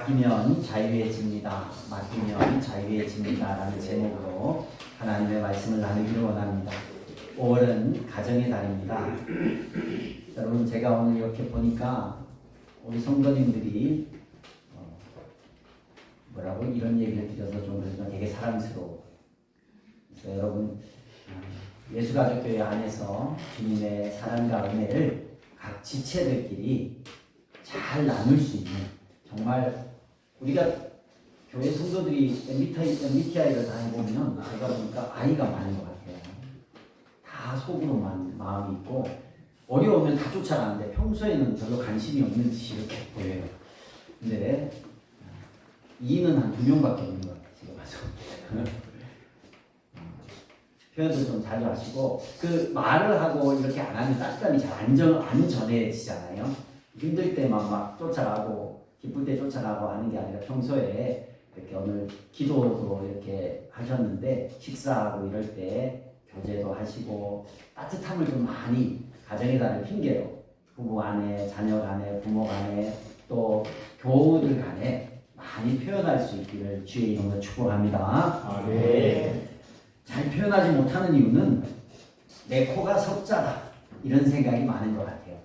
맡기면 자유해집니다. 맡기면 자유해집니다. 라는 제목으로 하나님의 말씀을 나누기를 원합니다. 5월은 가정의 달입니다. 여러분, 제가 오늘 이렇게 보니까 우리 성도님들이 뭐라고 이런 얘기를 드려서 좀 되게 사랑스러워. 그래서 여러분, 예수가족교회 안에서 주님의 사랑과 은혜를 각 지체들끼리 잘 나눌 수 있는, 정말 우리가 교회 성도들이 MBTI를 다 해보면 제가 보니까 아이가 많은 것 같아요. 다 속으로만 마음이 있고 어려우면 다 쫓아가는데 평소에는 별로 관심이 없는 듯이 이렇게 보여요. 근데 이는 한 2명밖에 없는 것 같아요. 제가 봐서. 표현도 좀 자주 하시고, 그 말을 하고 이렇게 안 하면 따뜻함이 잘 안 전해지잖아요. 힘들 때만 막 쫓아가고 기쁠 때 쫓아가고 하는 게 아니라 평소에 이렇게 오늘 기도도 이렇게 하셨는데 식사하고 이럴 때 교제도 하시고 따뜻함을 좀 많이 가정의 달을 핑계로 부부 간에 자녀 간에 부모 간에 또 교우들 간에 많이 표현할 수 있기를 주의 이름으로 축복합니다. 네. 잘 표현하지 못하는 이유는 내 코가 석자다 이런 생각이 많은 것 같아요.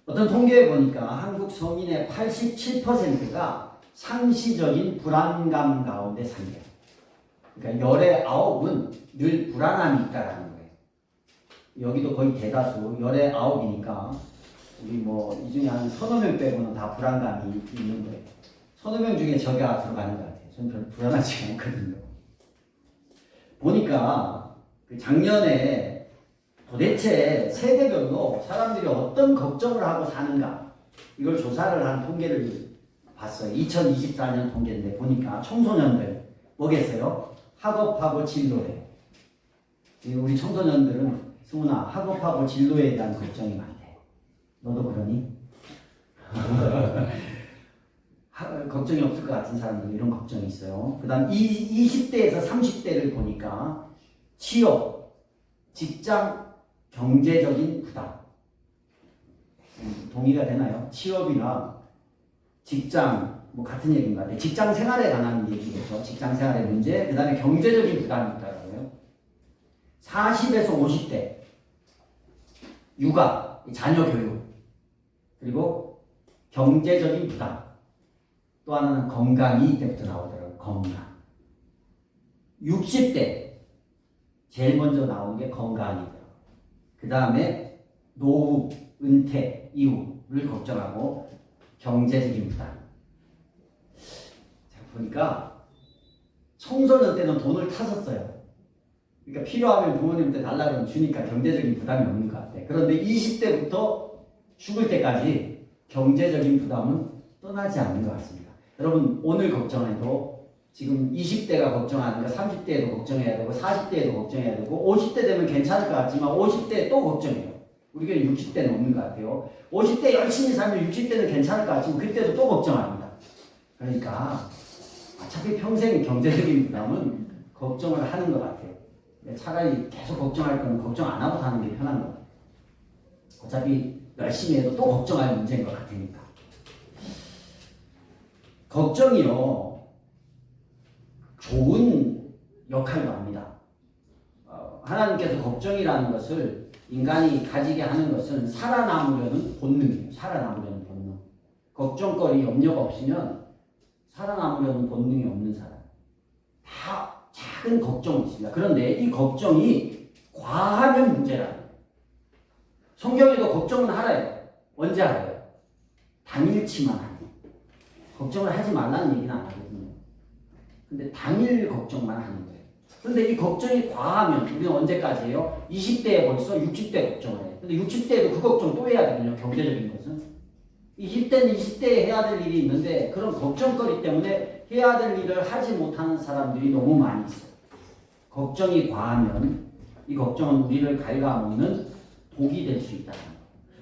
어떤 통계에 보니까 한국 서민의 87%가 상시적인 불안감 가운데 산대요. 그러니까 열의 9은 늘 불안함이 있다라는 거예요. 여기도 거의 대다수 열의 9이니까 우리 뭐 이 중에 한 서너 명 빼고는 다 불안감이 있는 거예요. 서너 명 중에 저가 들어가는 것 같아요. 저는 별로 불안하지 않거든요. 보니까 그 작년에 도대체 세대별로 사람들이 어떤 걱정을 하고 사는가, 이걸 조사를 한 통계를 봤어요. 2024년 통계인데 보니까 청소년들 뭐겠어요? 학업하고 진로에. 우리 청소년들은 승훈아, 학업하고 진로에 대한 걱정이 많대. 너도 그러니? 걱정이 없을 것 같은 사람들 이런 걱정이 있어요. 그 다음 20대에서 30대를 보니까 취업, 직장, 경제적인 부담. 동의가 되나요? 취업이나 직장, 뭐 같은 얘기인 것 같아요. 직장 생활에 관한 얘기겠죠. 직장 생활의 문제, 그 다음에 경제적인 부담이 있다고요. 40에서 50대, 육아, 자녀 교육, 그리고 경제적인 부담. 또 하나는 건강이 이때부터 나오더라고요. 건강. 60대, 제일 먼저 나오는 게 건강이더라고요. 그 다음에 노후, 은퇴 이후를 걱정하고 경제적인 부담. 자, 보니까 청소년 때는 돈을 탔었어요. 그러니까 필요하면 부모님한테 달라고 하면 주니까 경제적인 부담이 없는 것 같아요. 그런데 20대부터 죽을 때까지 경제적인 부담은 떠나지 않는 것 같습니다. 여러분, 오늘 걱정해도 지금 20대가 걱정하는 거 30대에도 걱정해야 되고 40대에도 걱정해야 되고 50대 되면 괜찮을 것 같지만 50대에 또 걱정해요. 우리가 60대는 없는 것 같아요. 50대 열심히 살면 60대는 괜찮을 것 같지만 그때도 또 걱정합니다. 그러니까 어차피 평생 경제적인 부담은 걱정을 하는 것 같아요. 차라리 계속 걱정할 거는 걱정 안 하고 사는 게 편한 것 같아요. 어차피 열심히 해도 또 걱정할 문제인 것 같으니까. 걱정이요, 좋은 역할도 합니다. 하나님께서 걱정이라는 것을 인간이 가지게 하는 것은 살아남으려는 본능이에요. 살아남으려는 본능. 걱정거리, 염려가 없으면 살아남으려는 본능이 없는 사람. 다 작은 걱정이 있습니다. 그런데 이 걱정이 과하면 문제라는 거예요. 성경에도 걱정은 하라요. 언제 하라요? 당일치만 하는. 걱정을 하지 말라는 얘기는 안 하거든요. 근데 당일 걱정만 하는 거예요. 그런데 이 걱정이 과하면 우리는 언제까지예요? 20대에 벌써 60대 걱정을 해요. 근데 60대에도 그 걱정 또 해야 되거든요. 경제적인 것은. 20대는 20대에 해야 될 일이 있는데 그런 걱정거리 때문에 해야 될 일을 하지 못하는 사람들이 너무 많이 있어요. 걱정이 과하면 이 걱정은 우리를 갉아먹는 독이 될 수 있다.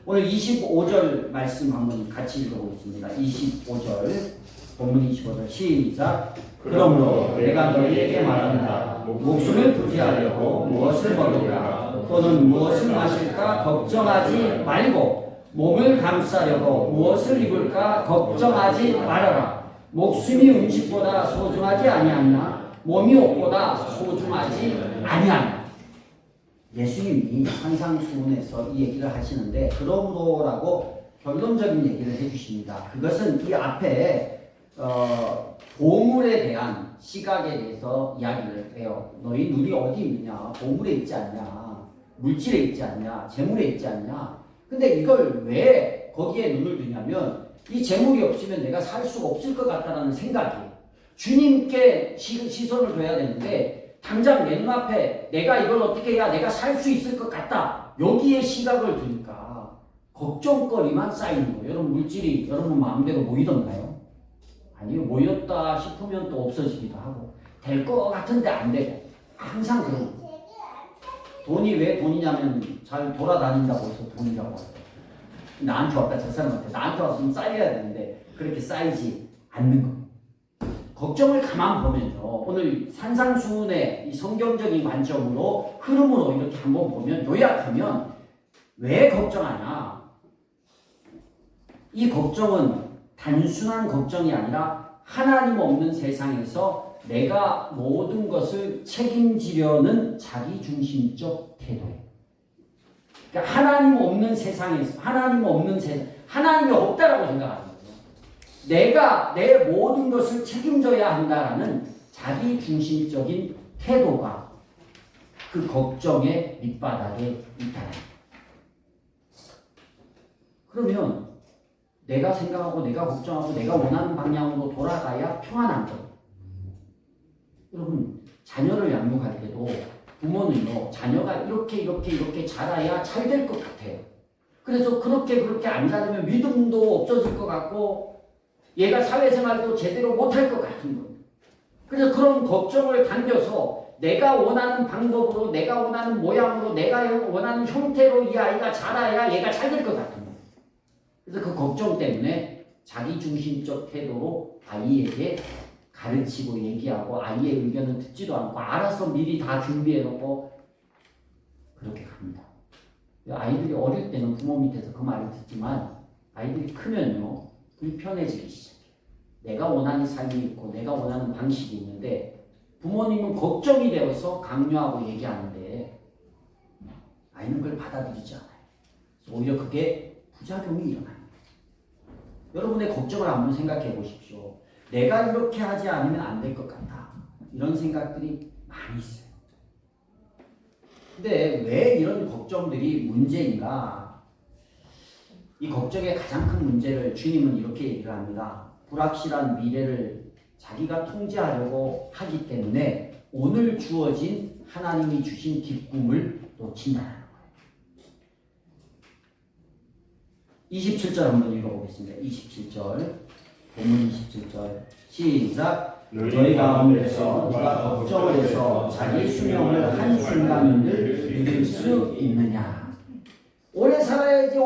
오늘 25절 말씀 한번 같이 읽어보겠습니다. 25절, 본문 25절 시작. 그러므로 내가 너희에게 말한다. 목숨을 부지하려고 무엇을 먹을까 또는 무엇을 마실까 걱정하지 말고 몸을 감싸려고 무엇을 입을까 걱정하지 말아라. 목숨이 음식보다 소중하지 아니하냐 몸이 옷보다 소중하지 아니하냐. 예수님이 산상수훈에서 이 얘기를 하시는데 그러므로라고 결론적인 얘기를 해주십니다. 그것은 이 앞에 보물에 대한 시각에 대해서 이야기를 해요. 너희 눈이 어디 있느냐? 보물에 있지 않냐? 물질에 있지 않냐? 재물에 있지 않냐? 근데 이걸 왜 거기에 눈을 두냐면 이 재물이 없으면 내가 살 수가 없을 것 같다는 생각이 주님께 시선을 둬야 되는데 당장 내 눈앞에 내가 이걸 어떻게 해야 내가 살 수 있을 것 같다. 여기에 시각을 두니까 걱정거리만 쌓이는 거예요. 여러분 물질이 여러분 마음대로 모이던가요? 아니요. 모였다 싶으면 또 없어지기도 하고 될 것 같은데 안 되고 항상 그런 거예요. 돈이 왜 돈이냐면 잘 돌아다닌다고 해서 돈이라고 해요. 나한테 왔다 저 사람한테 나한테 왔으면 쌓여야 되는데 그렇게 쌓이지 않는 겁니다. 걱정을 가만 보면요. 오늘 산상수훈의 이 성경적인 관점으로 흐름으로 이렇게 한번 보면 요약하면 왜 걱정하냐? 이 걱정은 단순한 걱정이 아니라 하나님 없는 세상에서 내가 모든 것을 책임지려는 자기중심적 태도예요. 그러니까 하나님 없는 세상에서 하나님이 없다라고 생각하는 거예요. 내가 내 모든 것을 책임져야 한다라는 자기중심적인 태도가 그 걱정의 밑바닥에 있다는 거예요. 그러면 내가 생각하고 내가 걱정하고 내가 원하는 방향으로 돌아가야 평안한 거예요. 여러분 자녀를 양육할 때도 부모는요 자녀가 이렇게 자라야 잘 될 것 같아요. 그래서 그렇게 안 자라면 믿음도 없어질 것 같고 얘가 사회생활도 제대로 못할 것 같은 거예요. 그래서 그런 걱정을 당겨서 내가 원하는 방법으로 내가 원하는 모양으로 내가 원하는 형태로 이 아이가 자라야 얘가 잘 될 것 같은 거예요. 그래서 그 걱정 때문에 자기중심적 태도로 아이에게 가르치고 얘기하고 아이의 의견은 듣지도 않고 알아서 미리 다 준비해놓고 그렇게 갑니다. 아이들이 어릴 때는 부모 밑에서 그 말을 듣지만 아이들이 크면요 불편해지기 시작해요. 내가 원하는 삶이 있고 내가 원하는 방식이 있는데 부모님은 걱정이 되어서 강요하고 얘기하는데 아이는 그걸 받아들이지 않아요. 오히려 그게 부작용이 일어나요. 여러분의 걱정을 한번 생각해 보십시오. 내가 이렇게 하지 않으면 안 될 것 같다. 이런 생각들이 많이 있어요. 근데 왜 이런 걱정들이 문제인가? 이 걱정의 가장 큰 문제를 주님은 이렇게 얘기를 합니다. 불확실한 미래를 자기가 통제하려고 하기 때문에 오늘 주어진 하나님이 주신 기쁨을 놓친다는 거예요. 27절 한번 읽어보겠습니다. 27절 본문 27절 시작. 너희 가운데서 누가 걱정을 해서 자기 수명을 한순간을 누릴 수 있느냐. 오래 살아야지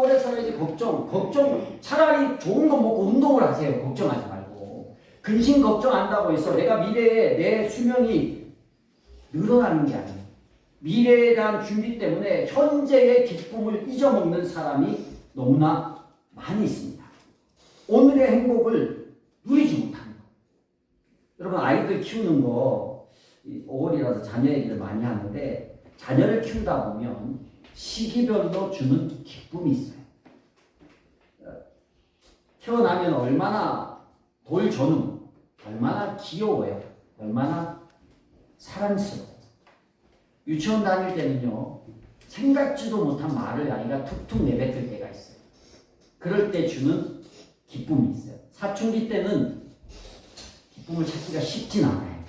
걱정 차라리 좋은 거 먹고 운동을 하세요. 걱정하지 말고 근심 걱정한다고 해서 내가 미래에 내 수명이 늘어나는 게 아니에요. 미래에 대한 준비 때문에 현재의 기쁨을 잊어먹는 사람이 너무나 많이 있습니다. 오늘의 행복을 누리지 못합니다. 여러분 아이들 키우는 거 5월이라서 자녀 얘기를 많이 하는데 자녀를 키우다 보면 시기별로 주는 기쁨이 있어요. 태어나면 얼마나 돌전후, 얼마나 귀여워요. 얼마나 사랑스러워요. 유치원 다닐 때는요. 생각지도 못한 말을 아이가 툭툭 내뱉을 때가 있어요. 그럴 때 주는 기쁨이 있어요. 사춘기 때는 기쁨을 찾기가 쉽진 않아요.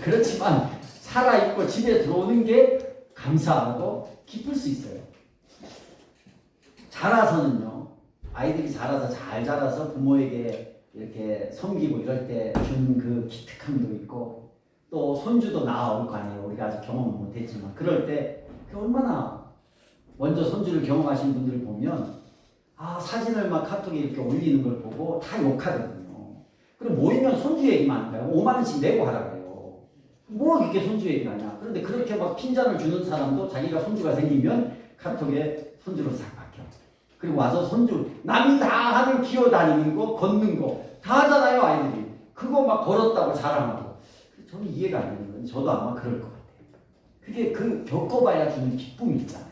그렇지만 살아있고 집에 들어오는 게 감사하고 기쁠 수 있어요. 자라서는요. 아이들이 잘 자라서 부모에게 이렇게 섬기고 이럴 때 주는 그 기특함도 있고 또 손주도 낳아올 거 아니에요. 우리가 아직 경험은 못했지만 그럴 때 얼마나 먼저 손주를 경험하신 분들을 보면 사진을 막 카톡에 이렇게 올리는 걸 보고 다 욕하거든요. 그럼 모이면 손주 얘기만 하는 거예요. 5만 원씩 내고 하라 그래요. 뭐 이렇게 손주 얘기를 하냐. 그런데 그렇게 막 핀잔을 주는 사람도 자기가 손주가 생기면 카톡에 손주로 싹 바뀌어. 그리고 와서 손주 남이 다 하는 기어다니는 거 걷는 거 다 하잖아요, 아이들이. 그거 막 걸었다고 자랑하고. 저는 이해가 안 되는 건 저도 아마 그럴 것 같아요. 그게 그 겪어봐야 주는 기쁨이 있잖아요.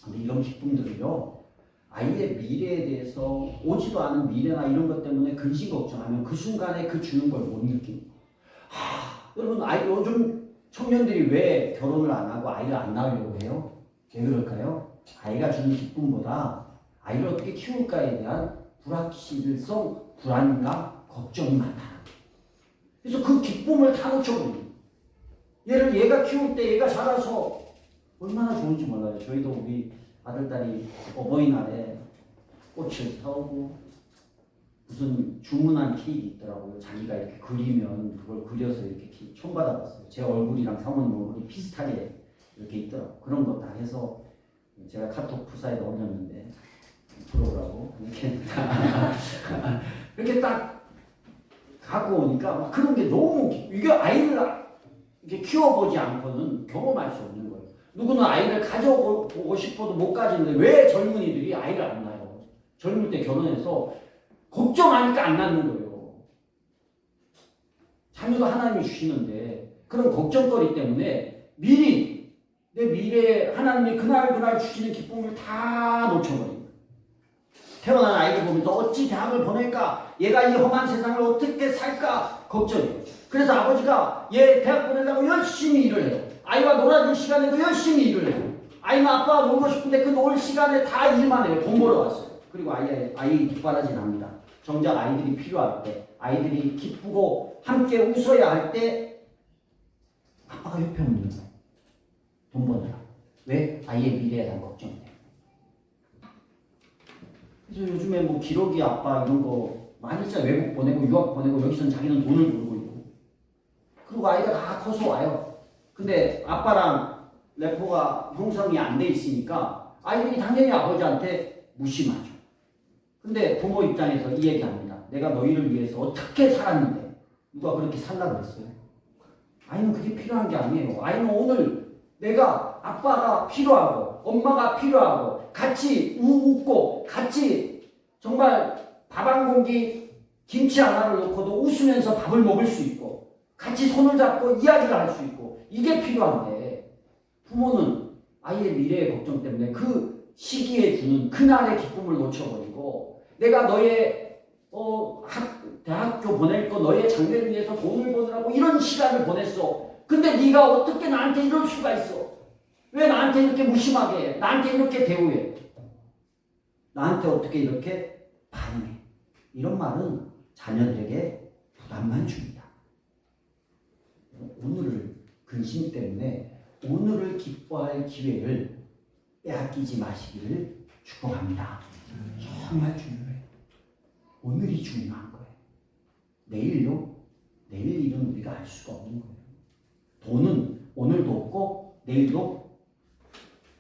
근데 이런 기쁨들을요, 아이의 미래에 대해서 오지도 않은 미래나 이런 것 때문에 근심 걱정하면 그 순간에 그 주는 걸 못 느끼는 거예요. 여러분, 요즘 청년들이 왜 결혼을 안 하고 아이를 안 낳으려고 해요? 왜 그럴까요? 아이가 주는 기쁨보다 아이를 어떻게 키울까에 대한 불확실성, 불안감, 걱정이 많다. 그래서 그 기쁨을 다 놓쳐버립니다. 얘가 키울 때 얘가 자라서 얼마나 좋은지 몰라요. 저희도 우리 아들, 딸이 어버이날에 꽃을 사오고 무슨 주문한 케이크 있더라고요. 자기가 이렇게 그리면 그걸 그려서 이렇게 처음 받아봤어요. 제 얼굴이랑 사모님 얼굴이 비슷하게 이렇게 있더라고요. 그런 거 다 해서 제가 카톡 프사에다 올렸는데 프로라고 이렇게 딱 갖고 오니까 막 그런 게 너무 이게 아이를 이렇게 키워보지 않고는 경험할 수 없는 거예요. 누구는 아이를 가져보고 싶어도 못 가지는데 왜 젊은이들이 아이를 안 낳아요? 젊을 때 결혼해서 걱정하니까 안 낳는 거예요. 자녀도 하나님이 주시는데 그런 걱정거리 때문에 미리 내 미래에 하나님이 그날 주시는 기쁨을 다 놓쳐버립니다. 태어난 아이를 보면서 어찌 대학을 보낼까? 얘가 이 험한 세상을 어떻게 살까? 걱정이에요. 그래서 아버지가 얘 대학 보내려고 열심히 일을 해요. 아이와 놀아줄 시간에도 열심히 일을 해요. 아이는 아빠가 놀고 싶은데 그 놀 시간에 다 일만 해요. 돈 벌어 왔어요. 그리고 아이 뒷바라지 납니다. 정작 아이들이 필요할 때, 아이들이 기쁘고 함께 웃어야 할 때 아빠가 옆에 없는 거예요. 돈 버느라. 왜? 아이의 미래에 대한 걱정 때문에. 그래서 요즘에 뭐 기러기 아빠 이런 거 많이 있잖아요. 외국 보내고 유학 보내고 여기서는 자기는 돈을 벌고 있고. 그리고 아이가 다 커서 와요. 근데 아빠랑 래퍼가 형성이 안 돼 있으니까 아이들이 당연히 아버지한테 무심하죠. 근데 부모 입장에서 이 얘기합니다. 내가 너희를 위해서 어떻게 살았는데 누가 그렇게 살라고 했어요? 아이는 그게 필요한 게 아니에요. 아이는 오늘 내가 아빠가 필요하고 엄마가 필요하고 같이 웃고 같이 정말 밥 한 공기 김치 하나를 넣고도 웃으면서 밥을 먹을 수 있고 같이 손을 잡고 이야기를 할 수 있고 이게 필요한데 부모는 아이의 미래의 걱정 때문에 그 시기에 주는 그날의 기쁨을 놓쳐버리고 내가 너의 대학교 보낼 거 너의 장래를 위해서 돈을 버느라고 이런 시간을 보냈어. 근데 네가 어떻게 나한테 이럴 수가 있어? 왜 나한테 이렇게 무심하게 해? 나한테 이렇게 대우해? 나한테 어떻게 이렇게 반응해? 이런 말은 자녀들에게 부담만 줍니다. 오늘을 근심 때문에 오늘을 기뻐할 기회를 빼앗기지 마시기를 축복합니다. 정말 중요해요. 오늘이 중요한 거예요. 내일요? 내일 일은 우리가 알 수가 없는 거예요. 돈은 오늘도 없고 내일도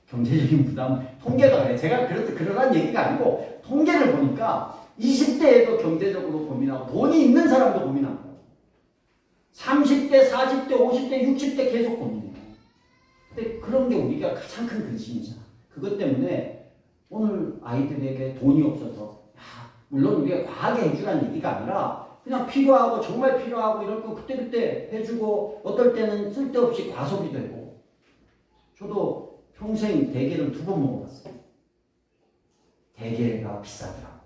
경제적인 부담, 통계가 그래. 제가 그러란 얘기가 아니고 통계를 보니까 20대에도 경제적으로 고민하고 돈이 있는 사람도 고민하고 30대, 40대, 50대, 60대 계속 고민해요. 근데 그런 게 우리가 가장 큰 근심이잖아. 그것 때문에 오늘 아이들에게 돈이 없어서 물론 우리가 과하게 해주라는 얘기가 아니라 그냥 필요하고 정말 필요하고 이럴 거 그때그때 해주고 어떨 때는 쓸데없이 과소비 되고 저도 평생 대게를 2번 먹어봤어요. 대게가 비싸더라고요.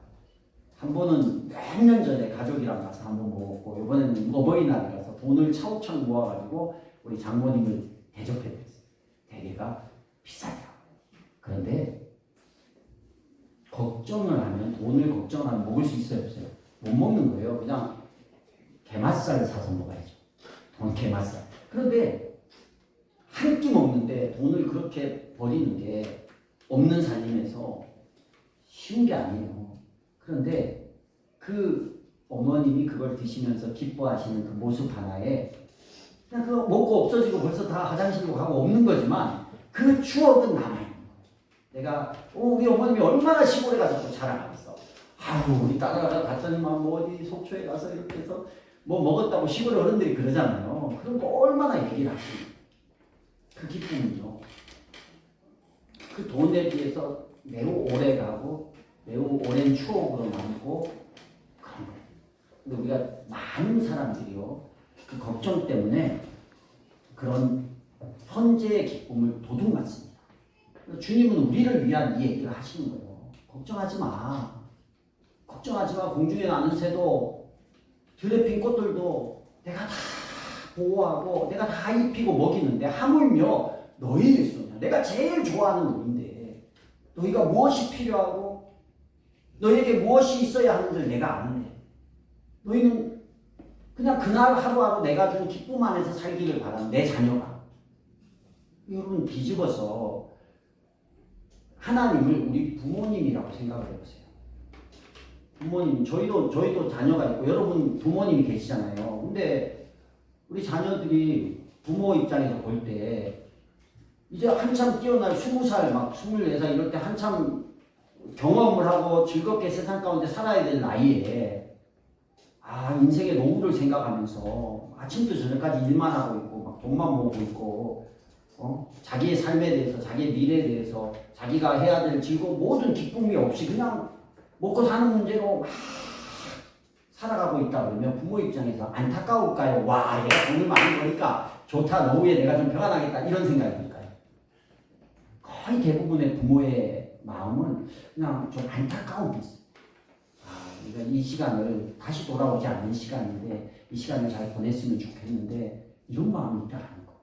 한 번은 몇 년 전에 가족이랑 가서 한 번 먹었고 이번에는 어버이날이라서 돈을 차곡차곡 모아가지고 우리 장모님을 대접해드렸어요. 대게가 비싸더라고요. 그런데 걱정을 하면 돈을 걱정하면 먹을 수 있어요 없어요? 못 먹는 거예요. 그냥 게맛살을 사서 먹어야죠. 돈 게맛살. 그런데 한 끼 먹는데 돈을 그렇게 버리는 게 없는 살림에서 쉬운 게 아니에요. 그런데 그 어머님이 그걸 드시면서 기뻐하시는 그 모습 하나에 그냥 그거 먹고 없어지고 벌써 다 화장실로 가고 없는 거지만 그 추억은 남아있는 거예요. 내가 우리 어머님이 얼마나 시골에 가서 또 자랑하겠어. 아유 우리 딸아가 갔더니만 뭐 어디 속초에 가서 이렇게 해서 뭐 먹었다고 시골 어른들이 그러잖아요. 그런 거 얼마나 얘기를 하시는 그 기쁨은요. 그 돈에 비해서 매우 오래 가고 매우 오랜 추억으로 남고 그런 거예요. 근데 우리가 많은 사람들이요, 그 걱정 때문에 그런 현재의 기쁨을 도둑맞습니다. 주님은 우리를 위한 이 얘기를 하시는 거예요. 걱정하지 마. 걱정하지 마. 공중에 나는 새도 들에 핀 꽃들도 내가 다 보호하고 내가 다 입히고 먹이는데 하물며 너희를 쏘냐. 내가 제일 좋아하는 너희인데 너희가 무엇이 필요하고 너희에게 무엇이 있어야 하는지를 내가 아는데 너희는 그냥 그날 하루하루 내가 준 기쁨 안에서 살기를 바라는 내 자녀가. 여러분 뒤집어서 하나님을 우리 부모님이라고 생각을 해보세요. 부모님, 저희도 자녀가 있고 여러분 부모님이 계시잖아요. 근데 우리 자녀들이 부모 입장에서 볼 때 이제 한참 뛰어날 20살, 막 24살 이럴 때 한참 경험을 하고 즐겁게 세상 가운데 살아야 될 나이에 인생의 노후를 생각하면서 아침부터 저녁까지 일만 하고 있고 막 돈만 모으고 있고 자기의 삶에 대해서 자기의 미래에 대해서 자기가 해야 될 즐거움 모든 기쁨이 없이 그냥 먹고 사는 문제로 막 살아가고 있다 그러면 부모 입장에서 안타까울까요? 와, 얘가 돈을 많이 버니까 좋다, 노후에 내가 좀 평안하겠다 이런 생각이 들까요? 거의 대부분의 부모의 마음은 그냥 좀 안타까움이 있어요. 그러니까 이 시간을 다시 돌아오지 않는 시간인데 이 시간을 잘 보냈으면 좋겠는데 이런 마음이 있다라는 거.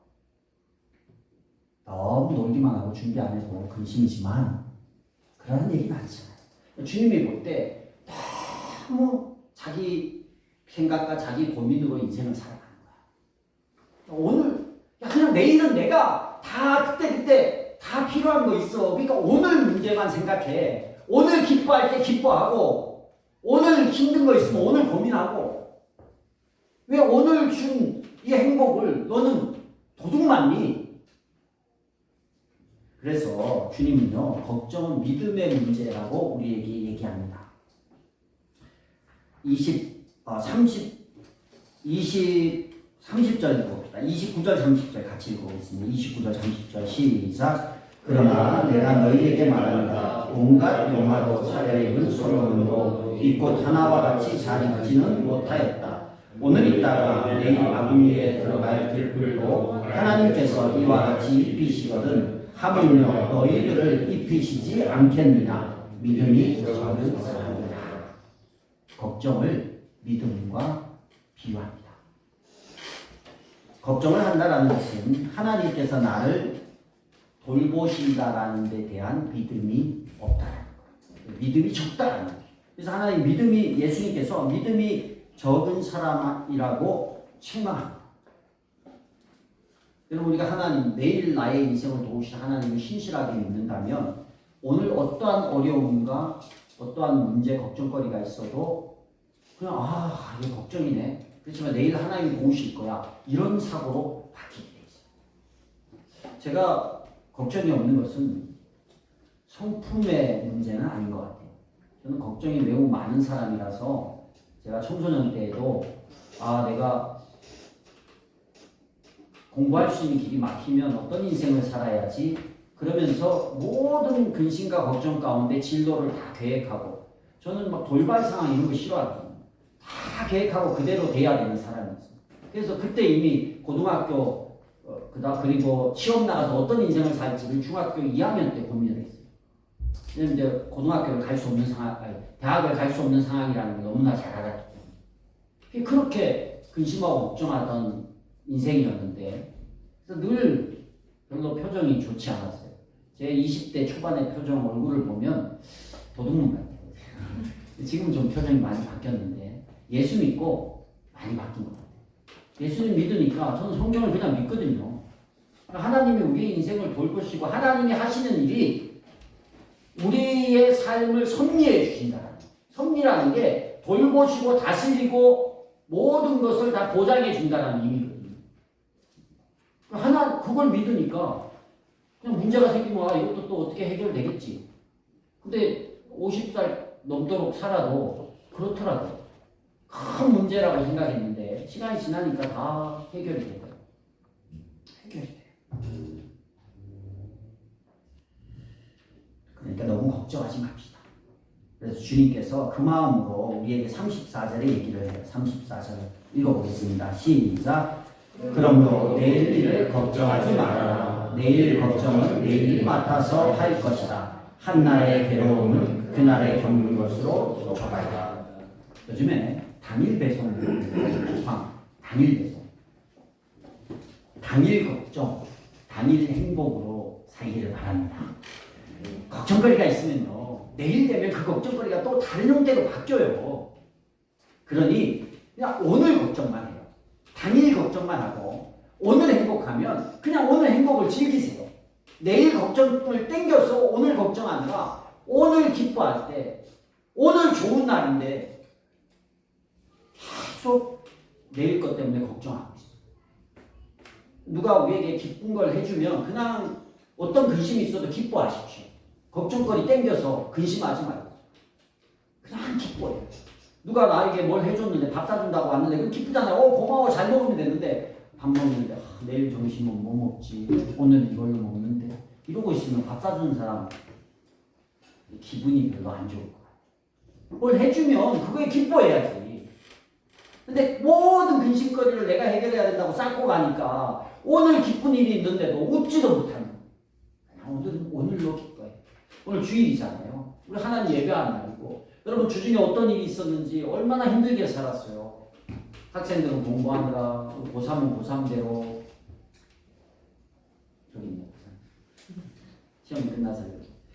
너무 놀기만 하고 준비 안 해도 근심이지만 그러는 얘기는 아니잖아요. 주님이 볼 때 너무 자기 생각과 자기 고민으로 인생을 살아가는 거야. 오늘 그냥 내일은 내가 다 그때 다 필요한 거 있어. 그러니까 오늘 문제만 생각해. 오늘 기뻐할 때 기뻐하고 오늘 힘든 거 있으면 오늘 고민하고 왜 오늘 준 이 행복을 너는 도둑맞니? 그래서 주님은요, 걱정은 믿음의 문제라고 우리에게 얘기합니다. 30절 읽어봅시다. 29절 30절 같이 읽어보겠습니다. 29절 30절 시작. 그러나 내가 너희에게 말한다. 온갖 용화로 차려입은 솔로몬도 이 꽃 하나와 같이 잘 입지는 못하였다. 오늘 있다가 내일 아궁이에 들어갈 들불도 하나님께서 이와 같이 입히시거든 하물며 너희들을 입히시지 않겠느냐. 믿음이 적은 사람이다. 걱정을 믿음과 비유합니다. 걱정을 한다라는 것은 하나님께서 나를 돌보신다라는 데 대한 믿음이 없다라는 거예요. 믿음이 적다라는 거예요. 그래서 하나님 예수님께서 믿음이 적은 사람이라고 책망합니다. 여러분 우리가 하나님, 내일 나의 인생을 도우실 하나님을 신실하게 믿는다면 오늘 어떠한 어려움과 어떠한 문제, 걱정거리가 있어도 그냥 이거 걱정이네. 그렇지만 내일 하나님이 도우실 거야. 이런 사고로 바뀌게 돼 있어요. 제가 걱정이 없는 것은 성품의 문제는 아닌 것 같아요. 저는 걱정이 매우 많은 사람이라서 제가 청소년 때에도 내가 공부할 수 있는 길이 막히면 어떤 인생을 살아야지 그러면서 모든 근심과 걱정 가운데 진로를 다 계획하고 저는 막 돌발 상황 이런 거 싫어하거든요. 다 계획하고 그대로 돼야 되는 사람이었어요. 그래서 그때 이미 고등학교 그리고 시험 나가서 어떤 인생을 살지를 중학교 2학년 때 고민을 했어요. 왜냐면 이제 고등학교를 갈 수 없는 대학을 갈 수 없는 상황이라는 걸 너무나 잘 알았기 때문에 그렇게 근심하고 걱정하던 인생이었는데 그래서 늘 별로 표정이 좋지 않았어요. 제 20대 초반의 표정 얼굴을 보면 도둑놈 같아요. 지금은 좀 표정이 많이 바뀌었는데 예수 믿고 많이 바뀐 것 같아요. 예수님 믿으니까 저는 성경을 그냥 믿거든요. 하나님이 우리의 인생을 돌보시고 하나님이 하시는 일이 우리의 삶을 섭리해 주신다는 거예요. 섭리라는 게 돌보시고 다스리고 모든 것을 다 보장해 준다는 의미거든요. 그걸 믿으니까 그냥 문제가 생기면 이것도 또 어떻게 해결되겠지. 근데 50살 넘도록 살아도 그렇더라고요. 큰 문제라고 생각했는데 시간이 지나니까 다 해결이 되고요. 해결이 돼요. 그러니까 너무 걱정하지 맙시다. 그래서 주님께서 그 마음으로 우리에게 34절에 얘기를 해요. 34절 읽어보겠습니다. 시작. 그러므로 내일 일을 걱정하지 말아라. 내일 걱정은 내일이 맡아서 할 것이다. 한날의 괴로움은 그날의 겪는 것으로 족하다. 요즘에 당일 배송, 당일 배송, 당일 걱정, 당일 행복으로 살기를 바랍니다. 걱정거리가 있으면요, 내일 되면 그 걱정거리가 또 다른 형태로 바뀌어요. 그러니 그냥 오늘 걱정만 해요. 당일 걱정만 하고 오늘 행복하면 그냥 오늘 행복을 즐기세요. 내일 걱정을 땡겨서 오늘 걱정하느라 오늘 기뻐할 때 오늘 좋은 날인데 계속 내일 것 때문에 걱정하고 있어요. 누가 우리에게 기쁜 걸 해주면 그냥 어떤 근심이 있어도 기뻐하십시오. 걱정거리 땡겨서 근심하지 말고 그냥 기뻐해요. 누가 나에게 뭘 해줬는데 밥 사준다고 왔는데 그럼 기쁘잖아요. 고마워, 잘 먹으면 되는데 밥 먹는데 내일 점심은 뭐 먹지, 오늘 이걸로 먹는데 이러고 있으면 밥 사주는 사람 기분이 별로 안 좋을 거야. 뭘 해주면 그거에 기뻐해야지. 근데 모든 근심거리를 내가 해결해야 된다고 쌓고 가니까 오늘 기쁜 일이 있는데도 웃지도 못하는 거야. 오늘은 오늘로 기뻐해. 오늘 주일이잖아요. 우리 하나님 예배하는 날이고, 여러분 주중에 어떤 일이 있었는지 얼마나 힘들게 살았어요. 학생들은 공부하느라, 고3은 고3대로 저기 있네. 시험이 끝나서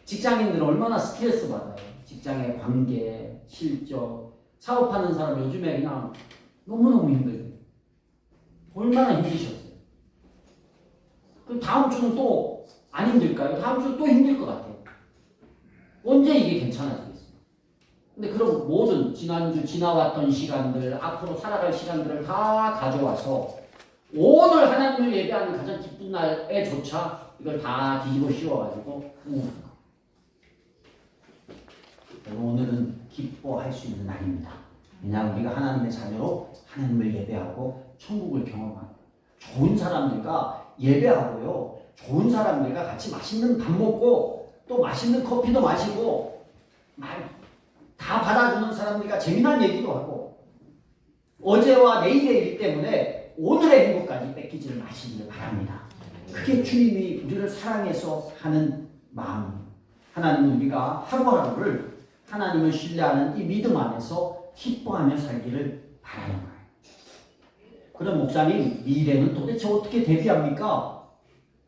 직장인들은 얼마나 스트레스 받아요. 직장의 관계, 실적, 사업하는 사람 요즘에 그냥 너무너무 힘들어요. 얼마나 힘드셨어요. 그럼 다음 주는 또 안 힘들까요? 다음 주는 또 힘들 것 같아요. 언제 이게 괜찮아지겠어요? 근데 그럼 모든 지난주 지나왔던 시간들, 앞으로 살아갈 시간들을 다 가져와서 오늘 하나님을 예배하는 가장 기쁜 날에조차 이걸 다 뒤집어 씌워가지고 오늘은 기뻐할 수 있는 날입니다. 왜냐하면 우리가 하나님의 자녀로 하나님을 예배하고 천국을 경험하고 좋은 사람들과 예배하고요. 좋은 사람들과 같이 맛있는 밥 먹고 또 맛있는 커피도 마시고 다 받아주는 사람들과 재미난 얘기도 하고 어제와 내일의 일 때문에 오늘의 행복까지 뺏기지를 마시기를 바랍니다. 그게 주님이 우리를 사랑해서 하는 마음이에요. 하나님은 우리가 하루하루를 하나님을 신뢰하는 이 믿음 안에서 기뻐하며 살기를 바라는 거예요. 그럼 목사님, 미래는 도대체 어떻게 대비합니까?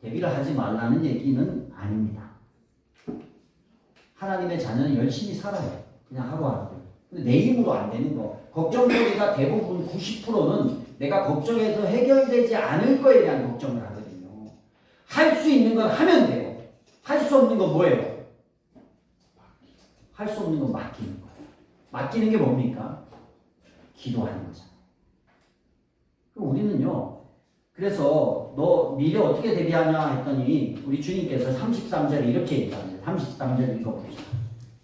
대비를 하지 말라는 얘기는 아닙니다. 하나님의 자녀는 열심히 살아요. 그냥 하루하루. 근데 내 힘으로 안 되는 거. 걱정거리가 대부분 90%는 내가 걱정해서 해결되지 않을 거에 대한 걱정을 하거든요. 할 수 있는 건 하면 돼요. 할 수 없는 건 뭐예요? 할 수 없는 건 맡기는 거예요. 맡기는 게 뭡니까? 기도하는 거잖아요. 그럼 우리는요, 그래서 너 미래 어떻게 대비하냐 했더니 우리 주님께서 33절에 이렇게 얘기합니다. 33절 읽어봅시다.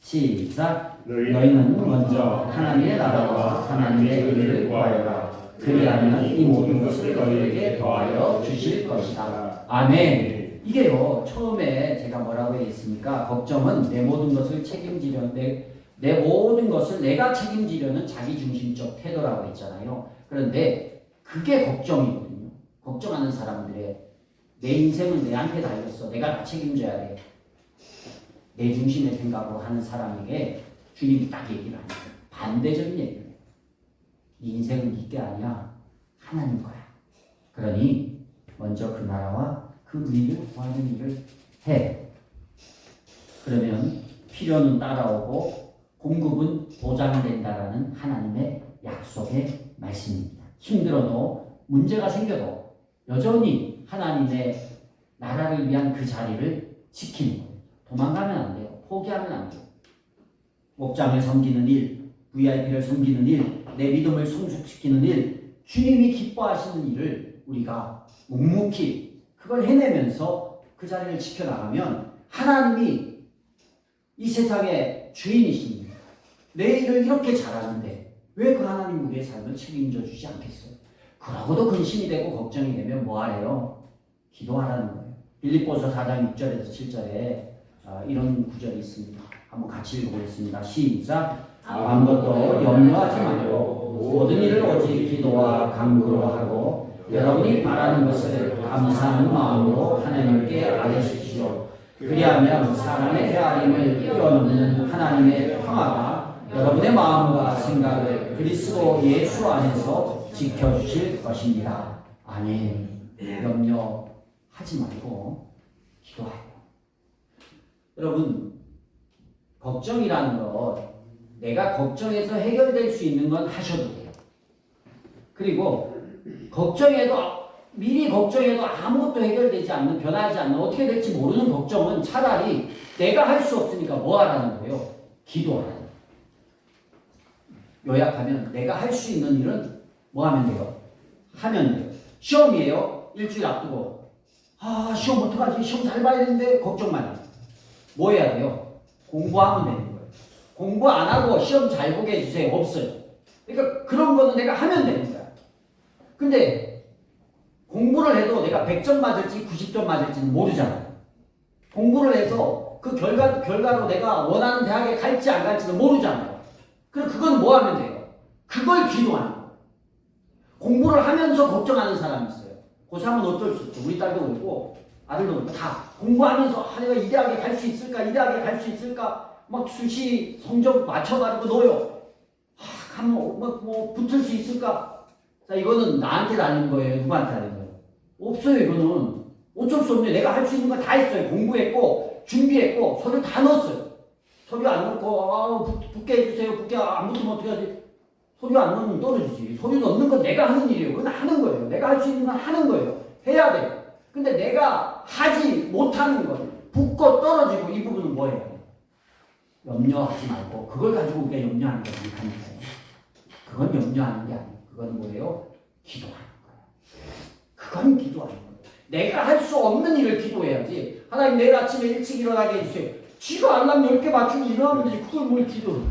시작. 너희는 먼저 하나님의 나라와 하나님의 의를 구하여라. 그리하면 이 모든 것을 너희에게 더하여 주실 것이다. 아멘. 이게요, 처음에 제가 뭐라고 했습니까? 걱정은 내 모든 것을 책임지려, 내 모든 것을 내가 책임지려는 자기중심적 태도라고 했잖아요. 그런데 그게 걱정이거든요. 걱정하는 사람들의 내 인생은 내한테 달렸어. 내가 다 책임져야 돼. 내 중심의 생각으로 하는 사람에게 주님이 딱 얘기를 합니다. 반대적인 얘기를 해요. 네 인생은 네게 아니야. 하나님 거야. 그러니 먼저 그 나라와 그 의를 구하는 일을 해. 그러면 필요는 따라오고 공급은 보장된다라는 하나님의 약속의 말씀입니다. 힘들어도 문제가 생겨도 여전히 하나님의 나라를 위한 그 자리를 지키는 거예요. 도망가면 안 돼요. 포기하면 안 돼요. 목장을 섬기는 일, VIP를 섬기는 일, 내 믿음을 성숙시키는 일, 주님이 기뻐하시는 일을 우리가 묵묵히 그걸 해내면서 그 자리를 지켜나가면 하나님이 이 세상의 주인이십니다. 내 일을 이렇게 잘하는데 왜 그 하나님 우리의 삶을 책임져 주지 않겠어요? 그러고도 근심이 되고 걱정이 되면 뭐 하래요? 기도하라는 거예요. 빌립보서 4장 6절에서 7절에 이런 구절이 있습니다. 한번 같이 읽어보겠습니다. 시작. 아무것도 염려하지 말고 모든 일을 오직 기도와 간구로 하고 여러분이 바라는 것을 감사하는 마음으로 하나님께 아뢰십시오. 그리하면 사람의 헤아림을 뛰어넘는 하나님의 평화가 여러분의 마음과 생각을 그리스도 예수 안에서 지켜주실 것입니다. 아멘. 염려하지 말고 기도하요. 여러분, 걱정이라는 것, 내가 걱정해서 해결될 수 있는 건 하셔도 돼요. 그리고 미리 걱정해도 아무것도 해결되지 않는, 변하지 않는, 어떻게 될지 모르는 걱정은 차라리 내가 할 수 없으니까 뭐 하라는 거예요? 기도하라는 거예요. 요약하면 내가 할 수 있는 일은 뭐 하면 돼요? 하면 돼요. 시험이에요. 일주일 앞두고. 시험 어떡하지? 시험 잘 봐야 되는데 걱정만 해요. 뭐 해야 돼요? 공부하면 되는 거예요. 공부 안 하고 시험 잘 보게 해주세요. 없어요. 그러니까 그런 거는 내가 하면 되는 거야. 근데 공부를 해도 내가 100점 맞을지 90점 맞을지는 모르잖아요. 공부를 해서 그 결과로 내가 원하는 대학에 갈지 안 갈지는 모르잖아요. 그럼 그건 뭐 하면 돼요? 그걸 기도하는 거예요. 공부를 하면서 걱정하는 사람이 있어요. 그 사람은 어쩔 수 없죠. 우리 딸도 그렇고 아들도 그렇고 다 공부하면서 내가 이 대학에 갈 수 있을까? 이 대학에 갈 수 있을까? 막 수시 성적 맞춰가지고 넣어요. 가면 뭐 붙을 수 있을까? 자, 이거는 나한테 달린 거예요? 누구한테 달린 거예요? 없어요. 이거는 어쩔 수 없네요. 내가 할 수 있는 거 다 했어요. 공부했고 준비했고 서류 다 넣었어요. 서류 안 넣고 붙게 해주세요. 붙게 안 붙으면 어떻게 하지? 서류 안 넣으면 떨어지지. 서류 넣는 건 내가 하는 일이에요. 그건 하는 거예요. 내가 할 수 있는 건 하는 거예요. 해야 돼요. 근데 내가 하지 못하는 건 붙고 떨어지고 이 부분은 뭐예요? 염려하지 말고 그걸 가지고 우리가 염려하는 게 아니니까요. 그건 염려하는 게 아니에요. 그건 뭐예요? 기도하는 거예요. 그건 기도하는 거예요. 내가 할 수 없는 일을 기도해야지. 하나님 내일 아침에 일찍 일어나게 해주세요. 쥐가 알람 10개 맞추고 일어나면 되지. 그걸 뭘 기도를 해요.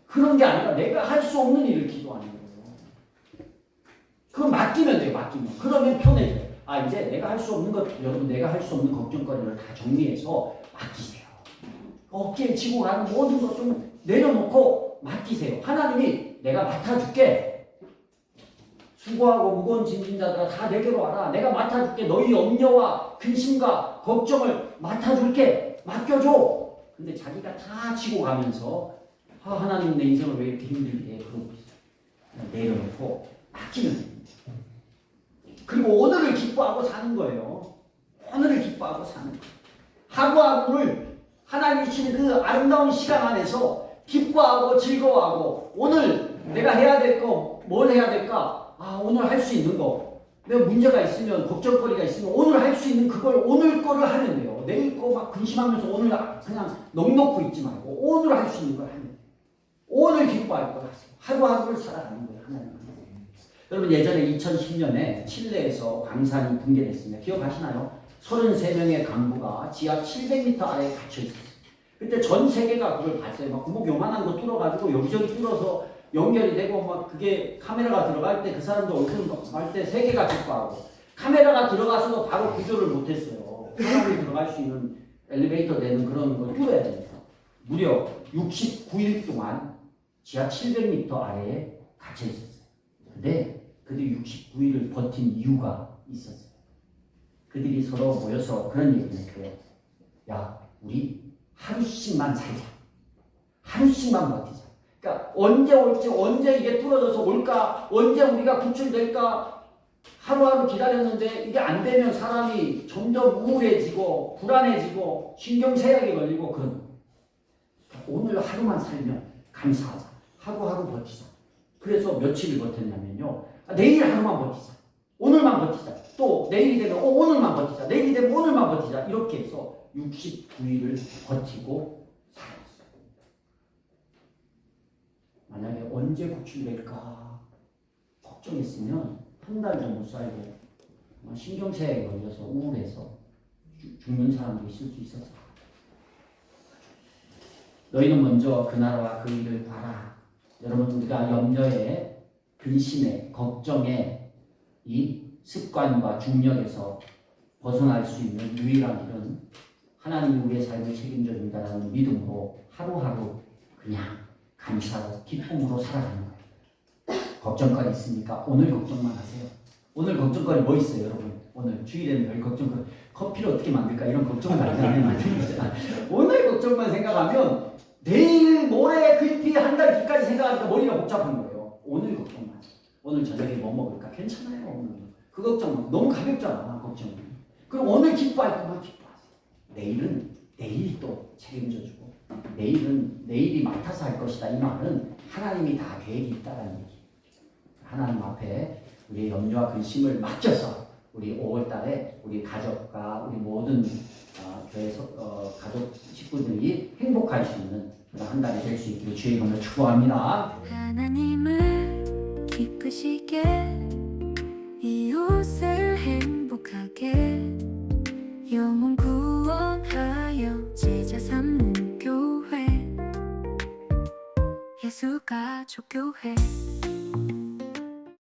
그런 게 아니라 내가 할 수 없는 일을 기도하는 거예요. 그거 맡기면 돼요. 맡기면. 그러면 편해져요. 이제 내가 할 수 없는 것, 여러분 내가 할 수 없는 걱정거리를 다 정리해서 맡기세요. 어깨에 지고 가는 모든 것 좀 내려놓고 맡기세요. 하나님이 내가 맡아줄게. 수고하고 무거운 짐진자들아 다 내게로 와라. 내가 맡아줄게. 너희 염려와 근심과 걱정을 맡아줄게. 맡겨줘. 근데 자기가 다 지고 가면서 하나님 내 인생을 왜 이렇게 힘들게 해? 그러고 있어요. 내려놓고 맡기면 됩니다. 그리고 오늘을 기뻐하고 사는 거예요. 오늘을 기뻐하고 사는 거예요. 하루하루를 하나님이 주시는 그 아름다운 시간 안에서 기뻐하고 즐거워하고 오늘 내가 해야 될 거 뭘 해야 될까? 오늘 할 수 있는 거. 내가 문제가 있으면 걱정거리가 있으면 오늘 할 수 있는 그걸 오늘 거를 하면 돼요. 내일 거 막 근심하면서 오늘 그냥 넋놓고 있지 말고 오늘 할 수 있는 걸 하면 돼요. 오늘 기뻐할 걸 하세요. 하루하루를 살아가는 거예요. 하나님. 여러분 예전에 2010년에 칠레에서 광산이 붕괴됐습니다. 기억하시나요? 33명의 간부가 지하 700m 아래에 갇혀 있었어요. 그때 전 세계가 그걸 봤어요. 막 구멍 요만한 거 뚫어가지고 여기저기 뚫어서 연결이 되고 막 그게 카메라가 들어갈 때 그 사람들 얼굴 할 때 세계가 기뻐하고 카메라가 들어가서도 바로 구조를 못했어요. 사람이 들어갈 수 있는 엘리베이터 되는 그런 걸 뚫어야 됩니다. 무려 69일 동안 지하 700m 아래에 갇혀 있었어요. 근데 그들이 69일을 버틴 이유가 있었어요. 그들이 서로 모여서 그런 얘기를 했어요. 야, 우리 하루씩만 살자. 하루씩만 버티자. 그러니까 언제 올지, 언제 이게 뚫어져서 올까, 언제 우리가 구출될까 하루하루 기다렸는데 이게 안 되면 사람이 점점 우울해지고 불안해지고 신경쇠약이 걸리고 그런 거예요. 오늘 하루만 살면 감사하자. 하루하루 버티자. 그래서 며칠을 버텼냐면요. 내일 하루만 버티자. 오늘만 버티자. 또 내일이 되면 오늘만 버티자. 내일이 되면 오늘만 버티자. 이렇게 해서 69일을 버티고 살았어요. 만약에 언제 구출될까 걱정했으면 한 달 정도 살고 신경쇠약에 걸려서 우울해서 죽는 사람도 있을 수 있었어. 너희는 먼저 그 나라와 그 일을 봐라. 여러분 우리가 염려에 근심에 걱정에 이 습관과 중력에서 벗어날 수 있는 유일한 일은 하나님이 우리의 삶을 책임져 준다는 믿음으로 하루하루 그냥 감사로 기쁨으로 살아가는 거예요. 걱정거리 있습니까? 오늘 걱정만 하세요. 오늘 걱정거리 뭐 있어요, 여러분? 오늘 주일에는 별 걱정거리 커피를 어떻게 만들까 이런 걱정을 많이 만드는 거잖아. 오늘 걱정만 생각하면 내일 모레 글피 한 달 뒤까지 생각하니까 머리가 복잡한 거예요. 오늘 걱정만. 오늘 저녁에 뭐 먹을까? 괜찮아요. 오늘 그 걱정 너무 가볍잖아. 걱정. 그럼 오늘 기뻐할 것만 기뻐하세요. 내일은 내일 또 책임져주고 내일은 내일이 맡아서 할 것이다. 이 말은 하나님이 다 계획이 있다라는 얘기. 하나님 앞에 우리의 염려와 근심을 맡겨서 우리 5월달에 우리 가족과 우리 모든 교회 가족 식구들이 행복할 수 있는 그런 한 달이 될 수 있기를 주의 이름으로 축복합니다. 하나님을 기쁘시게 이웃을 행복하게 영혼 구원하여 제자 삼는 교회 예수 가족 교회